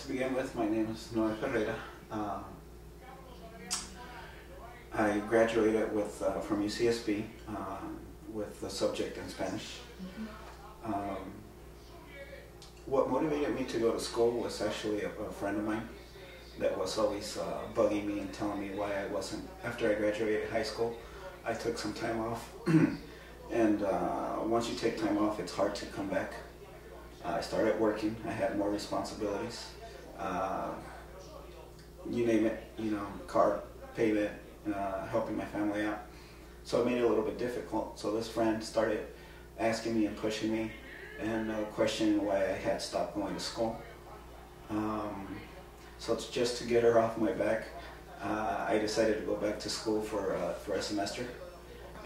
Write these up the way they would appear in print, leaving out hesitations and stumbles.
begin with, my name is Noel Ferreira. I graduated from UCSB with the subject in Spanish. What motivated me to go to school was actually a friend of mine that was always bugging me and telling me why I wasn't. After I graduated high school, I took some time off. And once you take time off, it's hard to come back. I started working. I had more responsibilities. You name it, car payment, helping my family out. So it made it a little bit difficult. So this friend started asking me and pushing me and questioning why I had stopped going to school. So it's just to get her off my back, I decided to go back to school for a semester.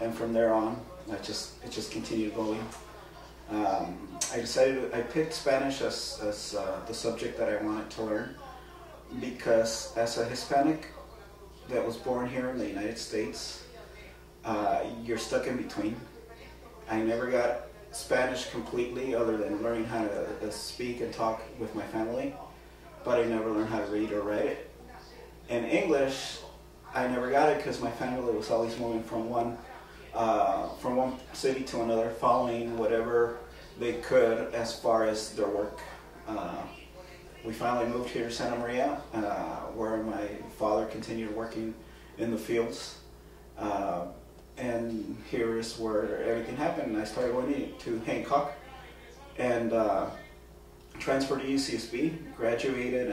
And from there on, it just continued going. I picked Spanish as the subject that I wanted to learn because as a Hispanic that was born here in the United States, you're stuck in between. I never got Spanish completely other than learning how to speak and talk with my family, but I never learned how to read or write it. And English, I never got it because my family was always moving from one city to another, following whatever they could as far as their work. We finally moved here to Santa Maria, where my father continued working in the fields. And here is where everything happened. I started going to Hancock and transferred to UCSB, graduated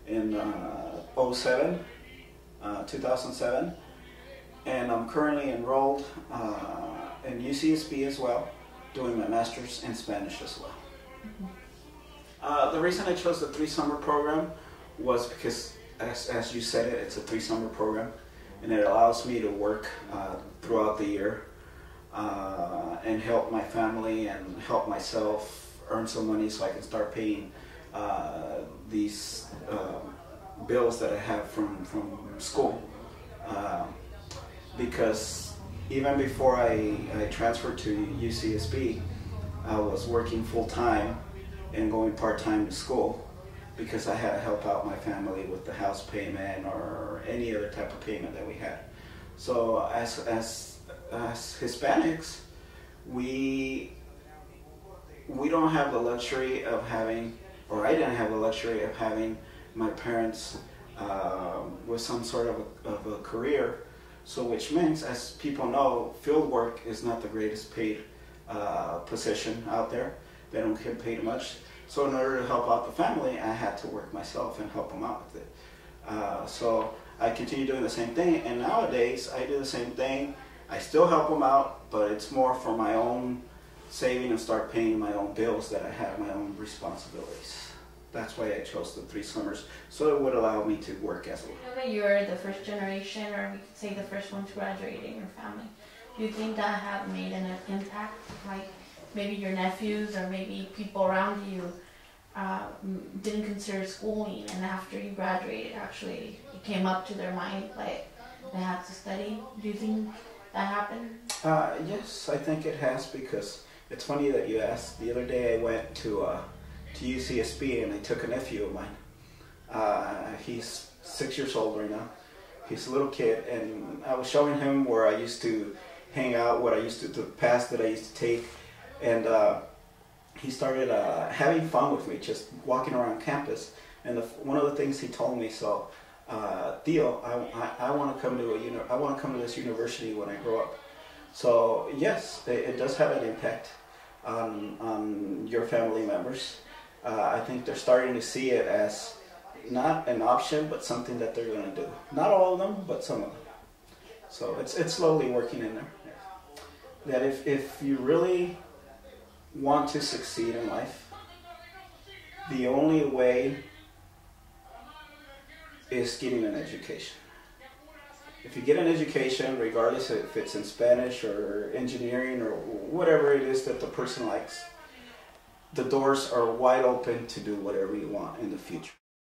in 2007. And I'm currently enrolled in UCSB as well, doing my master's in Spanish as well. The reason I chose the 3-summer program was because, as you said it, it's a 3-summer program, and it allows me to work throughout the year and help my family and help myself earn some money so I can start paying these bills that I have from school. Because even before I transferred to UCSB, I was working full-time and going part-time to school because I had to help out my family with the house payment or any other type of payment that we had. So as Hispanics, we don't have the luxury of having, or I didn't have the luxury of having my parents with some sort of a career. So which means, as people know, field work is not the greatest paid position out there. They don't get paid much. So in order to help out the family, I had to work myself and help them out with it. So I continue doing the same thing, and nowadays I do the same thing. I still help them out, but it's more for my own saving and start paying my own bills that I have my own responsibilities. That's why I chose the 3 summers, so it would allow me to work as well. You know that you're the first generation, or we could say the first one to graduate in your family. Do you think that had made an impact? Like maybe your nephews or maybe people around you didn't consider schooling, and after you graduated, actually it came up to their mind, like they had to study. Do you think that happened? Yes, I think it has, because it's funny that you asked. The other day I went to UCSB and I took a nephew of mine. He's 6 years old right now. He's a little kid, and I was showing him where I used to hang out, the paths that I used to take, and he started having fun with me, just walking around campus. And one of the things he told me, so Theo, I want to come to this university when I grow up. So yes, it does have an impact on your family members. I think they're starting to see it as not an option, but something that they're going to do. Not all of them, but some of them. So it's slowly working in there. That if you really want to succeed in life, the only way is getting an education. If you get an education, regardless if it's in Spanish or engineering or whatever it is that the person likes, the doors are wide open to do whatever you want in the future.